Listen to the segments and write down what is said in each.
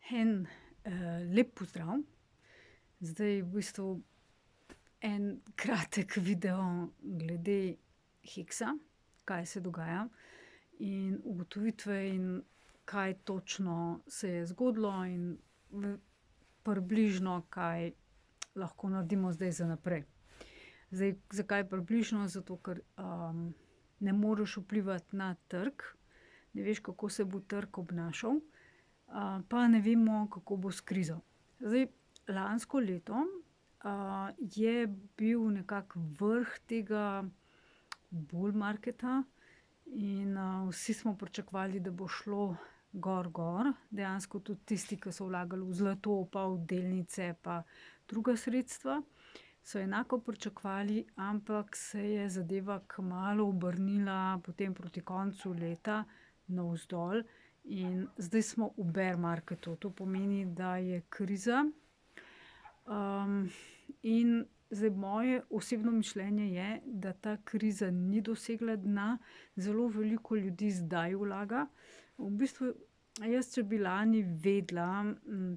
En lep pozdrav. Zdaj v bistvu en kratek video glede Heksa, kaj se dogaja in ugotovitve in kaj točno se je zgodilo in približno, kaj lahko naredimo zdaj za naprej. Zdaj, zakaj približno? Zato, ker ne moreš vplivati na trg, ne veš, kako se bo trg obnašal, pa ne vemo, kako bo s krizo. Zdaj, lansko leto je bil nekako vrh tega bull marketa in vsi smo pričakovali, da bo šlo gor. Dejansko tudi tisti, ki so vlagali v zlato pa v delnice pa druga sredstva, so enako pričakovali, ampak se je zadeva kmalu obrnila potem proti koncu leta navzdol in zdaj smo v bear marketu. To pomeni, da je kriza. In zdaj moje osebno mišljenje je, da ta kriza ni dosegla dna. Zelo veliko ljudi zdaj vlaga. V bistvu jaz, če bi lani vedela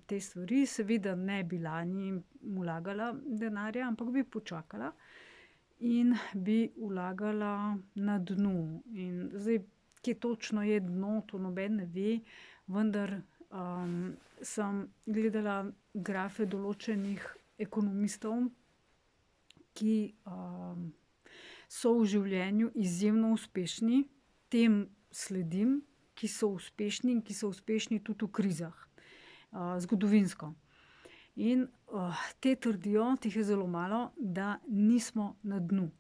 te stvari, seveda ne bi lani vlagala denarja, ampak bi počakala in bi vlagala na dnu. In zdaj, kje točno je dno, to noben ne ve, vendar sem gledala grafe določenih ekonomistov, ki so v življenju izjemno uspešni. Tem sledim, ki so uspešni in ki so uspešni tudi v krizah, zgodovinsko. In te trdijo, teh je zelo malo, da nismo na dnu,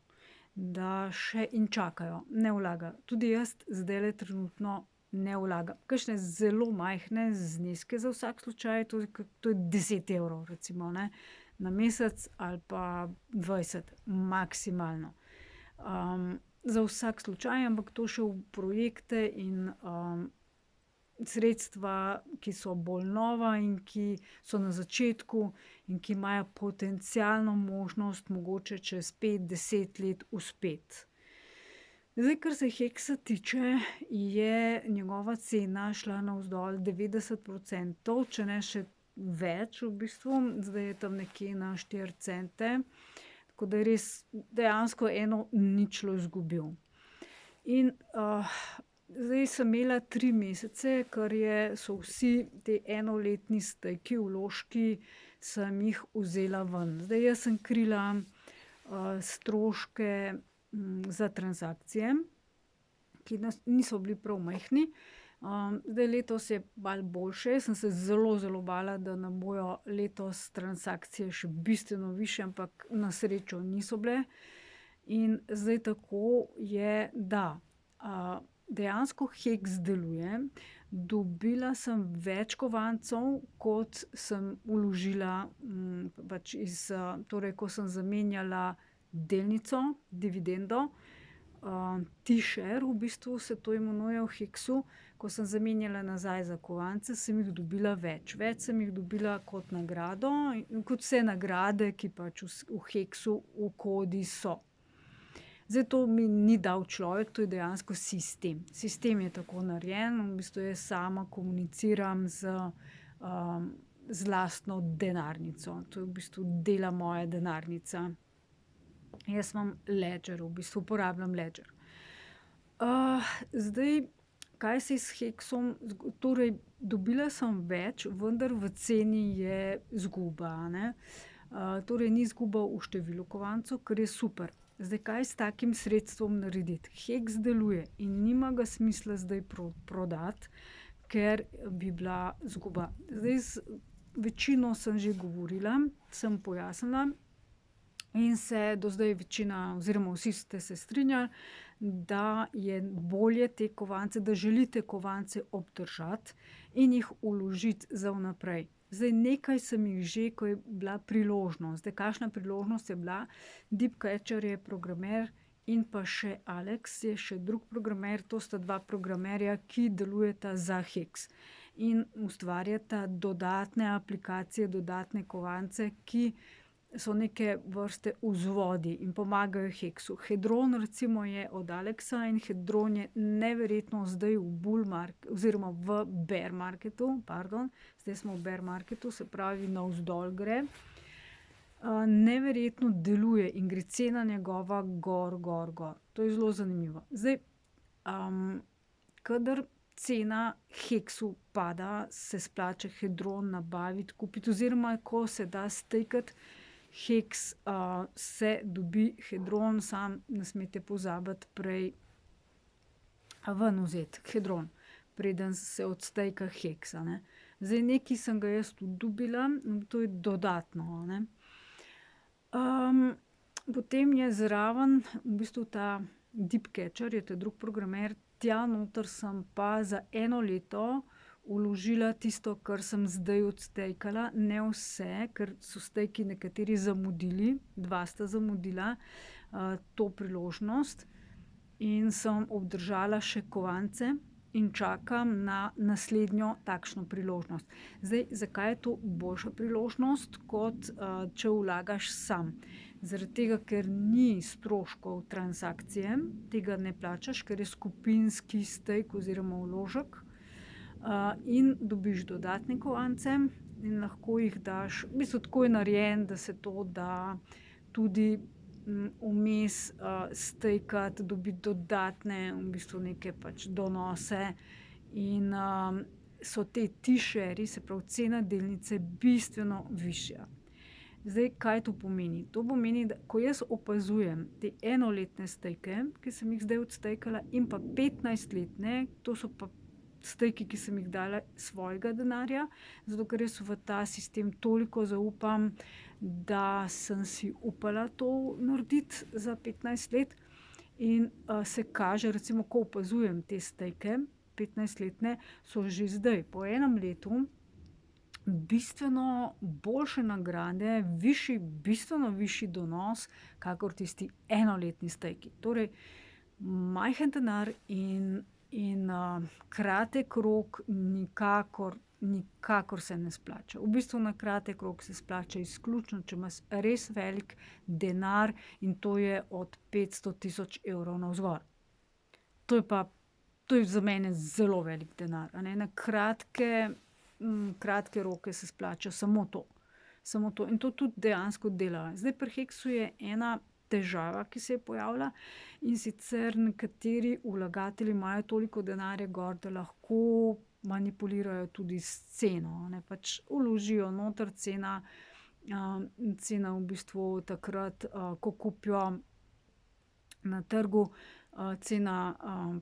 da še in čakajo, ne vlagajo. Tudi jaz zdajle trenutno ne vlagam. Kakšne zelo majhne zneske za vsak slučaj, to je 10 evrov recimo, ne, na mesec ali pa 20 maksimalno. Za vsak slučaj, ampak to še v projekte in sredstva, ki so bolj nova in ki so na začetku in ki imajo potencialno možnost mogoče čez 5-10 let uspeti. Zdaj, kar se Heksa tiče, je njegova cena šla navzdol 90%, če ne še več v bistvu. Zdaj je tam nekje na 4 cente. Tako da je res dejansko eno ničlo izgubil. In zdaj sem imela 3 mesece, ker so vsi ti enoletni stiki, vložki, sem jih vzela ven. Zdaj, jaz sem krila stroške za transakcije, ki niso bili prav majhni. Zdaj, letos je malo boljše. Jaz sem se zelo bala, da ne bojo letos transakcije še bistveno višje, ampak na srečo niso bile. In zdaj tako je, da dejansko Heks deluje. Dobila sem več kovancev, kot sem vložila, pač torej, ko sem zamenjala delnico, dividendo. T-share v bistvu se to imenuje v Heksu. Ko sem zamenjala nazaj za kovance, sem jih dobila več. Več sem jih dobila kot nagrado, kot vse nagrade, ki pač v Heksu v kodi so. Zdaj, to mi ni dal človek, to je dejansko sistem. Sistem je tako narejen, v bistvu jaz sama komuniciram z lastno denarnico. To je v bistvu dela moja denarnica. Jaz imam Ledger, v bistvu uporabljam Ledger. Zdaj, kaj se je s Heksom, torej dobila sem več, vendar v ceni je izguba, a ne. Torej ni izguba v številu kovancev, kar je super. Zdaj, kaj s takim sredstvom narediti? Heks deluje in nima ga smisla zdaj prodati, ker bi bila izguba. Zdaj, z večino sem že govorila, sem pojasnila in se do zdaj večina oziroma vsi ste se strinjali, da je bolje te kovance, da želite kovance obdržati in jih vložiti za vnaprej. Zdaj, nekaj sem jih že, ko je bila priložnost. Zdaj, kakšna priložnost je bila? Deepcatcher je programer in pa še Alex je še drug programer. To sta 2 programerja, ki delujeta za Heks in ustvarjata dodatne aplikacije, dodatne kovance, ki so neke vrste vzvodi in pomagajo heksu. Hedron recimo je od Alexa in hedron je neverjetno zdaj oziroma v bear marketu, zdaj smo v bear marketu, se pravi navzdol gre. Neverjetno deluje in gre cena njegova gor, gor, gor. To je zelo zanimivo. Zdaj, kadar cena heksu pada, se splača hedron nabaviti, kupiti, oziroma ko se da stakati heks, se dobi hedron, samo ne smete pozabiti prej ven vzeti hedron, preden se odstejka heks, a ne. Zdaj nekaj sem ga jaz tudi dobila, to je dodatno, a ne. Potem je zraven v bistvu ta Deepcatcher, je ta drug programer, tja noter sem pa za 1 leto vložila tisto, kar sem zdaj odstejkala, ne vse, ker so stejki nekateri zamudili, 2 sta zamudila, to priložnost in sem obdržala še kovance in čakam na naslednjo takšno priložnost. Zdaj, zakaj je to boljša priložnost, kot, če vlagaš sam? Zaradi tega, ker ni stroškov transakcije, tega ne plačaš, ker je skupinski stejk oziroma vložek, in dobiš dodatne kovance in lahko jih daš, v bistvu tako je narejen, da se to da tudi, vmes, stejkati, dobiti dodatne v bistvu neke pač donose in, so ti T-shari, se pravi cena delnice, bistveno višja. Zdaj, kaj to pomeni? To pomeni, da ko jaz opazujem te enoletne stejke, ki sem jih zdaj odstejkala, in pa 15-letne, to so pa stejki, ki sem jih dala svojega denarja, zato ker jaz v ta sistem toliko zaupam, da sem si upala to narediti za 15 let. In, se kaže, recimo, ko opazujem te stejke, 15-letne, so že zdaj po 1 letu bistveno boljše nagrade, bistveno višji donos, kakor tisti enoletni stejki. Torej, majhen denar in kratek rok nikakor se ne splača. V bistvu na kratek rok se splača izključno, če imaš res velik denar, in to je od 500 tisoč evrov navzgor. To je za mene zelo velik denar, a ne. Na kratke roke se splača samo to. Samo to. In to tudi dejansko dela. Zdaj, pri heksu je ena težava, ki se je pojavila, in sicer nekateri vlagatelji imajo toliko denarja gor, da lahko manipulirajo tudi s ceno, a ne. Pač vložijo noter, cena v bistvu takrat, ko kupijo na trgu, cena,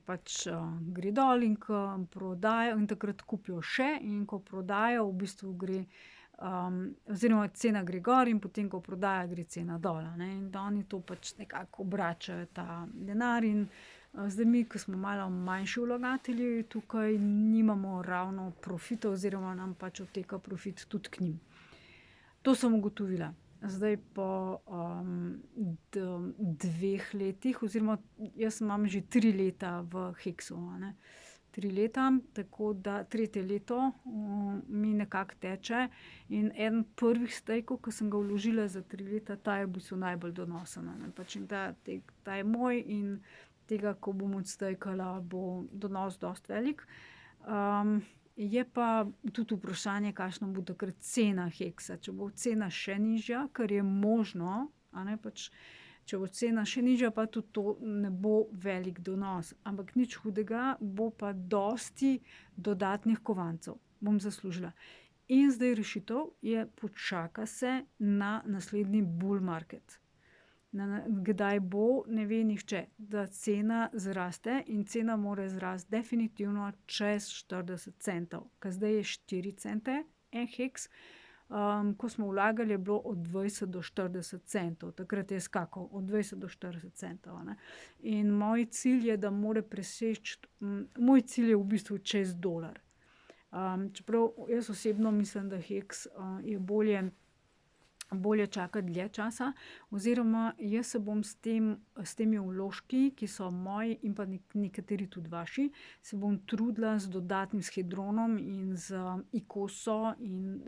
pač, gre dol, in ko prodajo, in takrat kupijo še, in ko prodajo, v bistvu gre, oziroma cena gre gor, in potem, ko prodaja, gre cena dol, a ne. In oni to pač nekako obračajo ta denar in, zdaj mi, ke smo malo manjši vlagatelji, tukaj nimamo ravno profita oziroma nam pač odteka profit tudi k njim. To sem ugotovila. Zdaj po, 2 letih, oziroma jaz imam že 3 leta v heksu, a ne. 3 leta, tako da 3. leto, mi nekako teče, in eden prvih stejkov, ke sem ga vložila za 3 leta, ta je v bistvu najbolj donosen, a ne. Pač in ta je moj in tega, ko bom odstejkala, bo donos dosti velik. Je pa tudi vprašanje, kakšna bo takrat cena heksa. Če bo cena še nižja, kar je možno, a ne, pač če bo cena še nižja, pa tudi to ne bo velik donos. Ampak nič hudega, bo pa dosti dodatnih kovancev bom zaslužila. In zdaj rešitev je, počaka se na naslednji bull market. Kdaj bo, ne ve nihče. Da cena zraste, in cena mora zrasti definitivno čez 40 centov. Ke zdaj je 4 cente en heks, ko smo vlagali, je bilo od 20 do 40 centov. Takrat je skakal od 20 do 40 centov, a ne. In moj cilj je, da mora preseči, moj cilj je v bistvu čez dolar. Čeprav jaz osebno mislim, da heks, je bolje čakati dlje časa, oziroma jaz se bom s temi vložki, ki so moji in pa nekateri tudi vaši, se bom trudila z dodatnim, s hedronom in z Icoso in,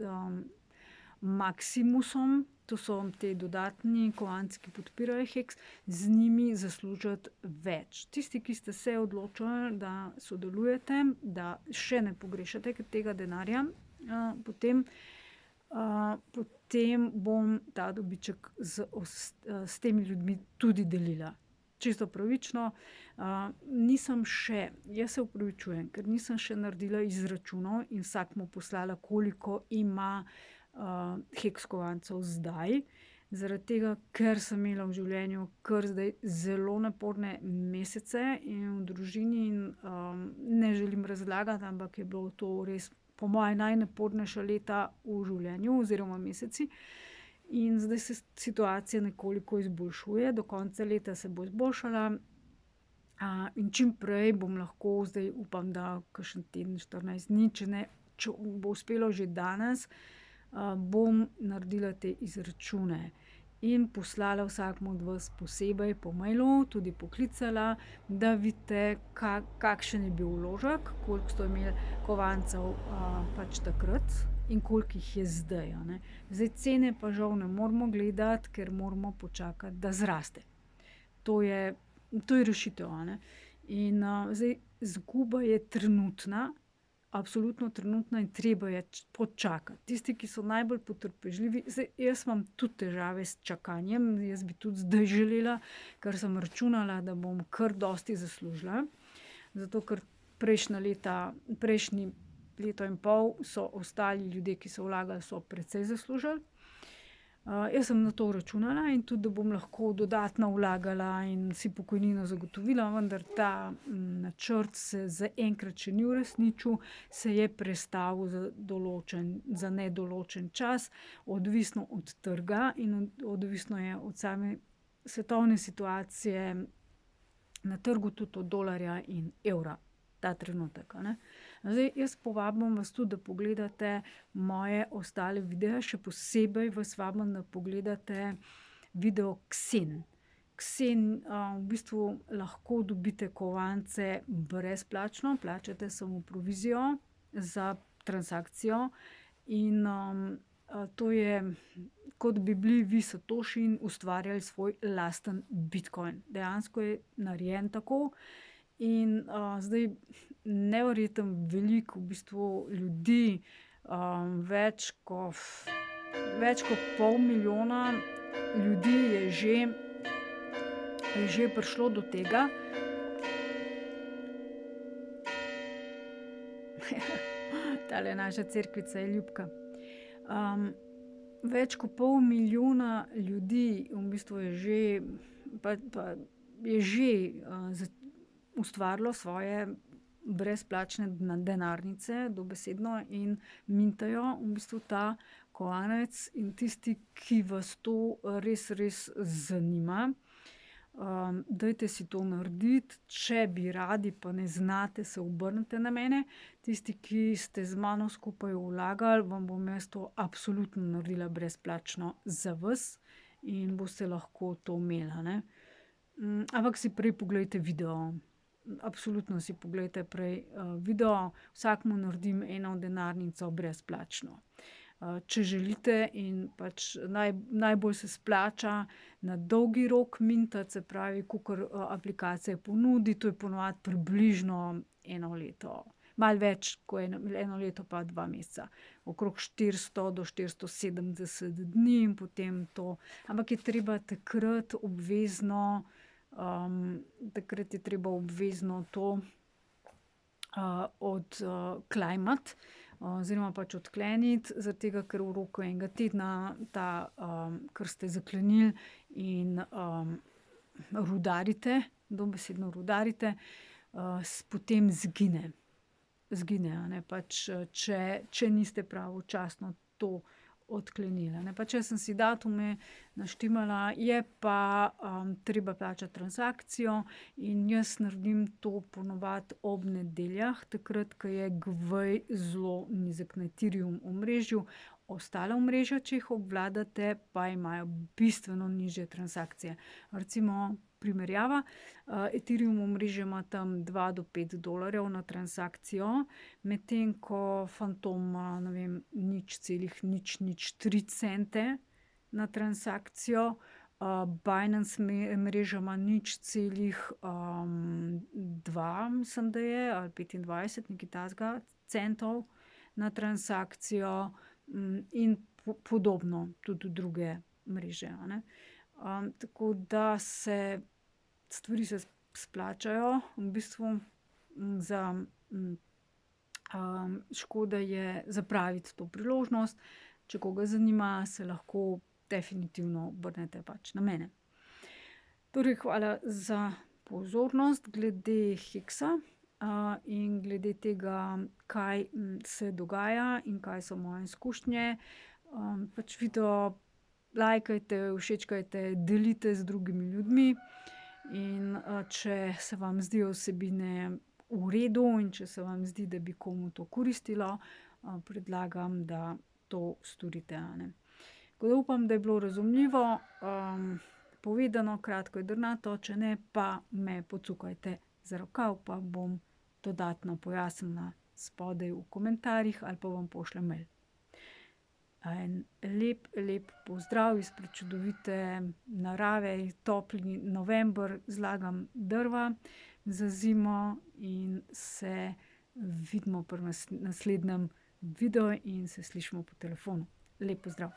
Maximusom, to so ti dodatni kovanci, ki podpirajo heks, z njimi zaslužiti več. Tisti, ki ste se odločili, da sodelujete, da še ne pogrešate tega denarja, potem bom ta dobiček s temi ljudmi tudi delila. Čisto pravično. Jaz se opravičujem, ker nisem še naredila izračunov in vsakemu poslala, koliko ima heks kovancev zdaj. Zaradi tega, ker sem imela v življenju kar zdaj zelo naporne mesece in v družini in ne želim razlagati, ampak je bilo to res po moje najnapornejša leta v življenju oziroma meseci. In zdaj se situacija nekoliko izboljšuje, do konca leta se bo izboljšala. In čim prej bom lahko, zdaj upam, da kakšen teden, 14 dni, če bo uspelo že danes, bom naredila te izračune in poslala vsakemu od vas posebej po mailu, tudi poklicala, da vidite, kakšen je bil vložek, koliko ste imeli kovancev pač takrat in koliko jih je zdaj, a ne. Zdaj cene pa žal ne moremo gledati, ker moramo počakati, da zraste. To je rešitev, a ne. In zdaj izguba je trenutna, absolutno trenutna in treba je počakati. Tisti, ki so najbolj potrpežljivi, zdaj jaz imam tudi težave s čakanjem, jaz bi tudi zdaj želela, ker sem računala, da bom kar dosti zaslužila. Zato ker prejšnji leto in pol so ostali ljudje, ki so vlagali, so precej zaslužili. Jaz sem na to računala in tudi, da bom lahko dodatno vlagala in si pokojnino zagotovila, vendar ta načrt se zaenkrat še ni uresničil, se je prestavil za nedoločen čas, odvisno od trga in odvisno je od same svetovne situacije na trgu, tudi od dolarja in evra ta trenutek, a ne. Zdaj jaz povabim vas tudi, da pogledate moje ostale videe, še posebej vas vabim, da pogledate video Kseni. V bistvu lahko dobite kovance brezplačno, plačate samo provizijo za transakcijo in to je, kot bi bili vi satoši in ustvarjali svoj lasten bitcoin. Dejansko je narejen tako. In zdaj neverjetno veliko v bistvu ljudi, več kot 500 000 ljudi je že prišlo do tega. Tale naša cerkvica je ljubka. Več kot 500 000 ljudi v bistvu je že ustvarilo svoje brezplačne denarnice, dobesedno, in mintajo v bistvu ta kovanec. In tisti, ki vas to res zanima, dajte si to narediti. Če bi radi, pa ne znate, se obrnite na mene. Tisti, ki ste z mano skupaj vlagali, vam bom jaz to absolutno naredila brezplačno za vas in boste lahko to imeli, a ne. Ampak si prej poglejte video. Absolutno si poglejte prej video. Vsakemu naredim eno denarnico brezplačno. Če želite in pač najbolj se splača na dolgi rok mintati, se pravi, kakor aplikacija ponudi, to je po navadi približno 1 leto. Malo več kot 1 leto pa 2 meseca. Okrog 400 do 470 dni in potem to. Ampak je treba takrat obvezno to odklimati oziroma pač odkleniti, zaradi tega, ker v roku enega tedna kar ste zaklenili in rudarite, dobesedno rudarite, potem izgine. Izgine, a ne, pač če niste pravočasno to odklenili, a ne. Pač jaz sem si datume naštimala, je pa treba plačati transakcijo in jaz naredim to po navadi ob nedeljah, takrat, ko je Gwei zelo nizek na Ethereum omrežju. Ostala omrežja, če jih obvladate, pa imajo bistveno nižje transakcije. Recimo primerjava. Ethereum omrežje ima tam $2 do $5 na transakcijo, medtem ko Fantom ima, ne vem, 0,003 cente na transakcijo. Binance mreža ima 0,2, mislim, da je, ali 25, nekaj takega, centov na transakcijo, in podobno tudi druge mreže, a ne. Tako da stvari se splačajo, v bistvu, škoda je zapraviti to priložnost. Če koga zanima, se lahko definitivno obrnete pač na mene. Torej, hvala za pozornost glede Hexa, in glede tega, kaj, se dogaja in kaj so moje izkušnje. Pač video lajkajte, všečkajte, delite z drugimi ljudmi in, če se vam zdijo vsebine v redu in če se vam zdi, da bi komu to koristilo, predlagam, da to storite, a ne. Tako da upam, da je bilo razumljivo, povedano, kratko, jedrnato, če ne, pa me pocukajte za rokav, pa bom dodatno pojasnila spodaj v komentarjih ali pa vam pošljem mail. En lep pozdrav iz prečudovite narave, topli november, zlagam drva za zimo in se vidimo pri naslednjem videu in se slišimo po telefonu. Lep pozdrav.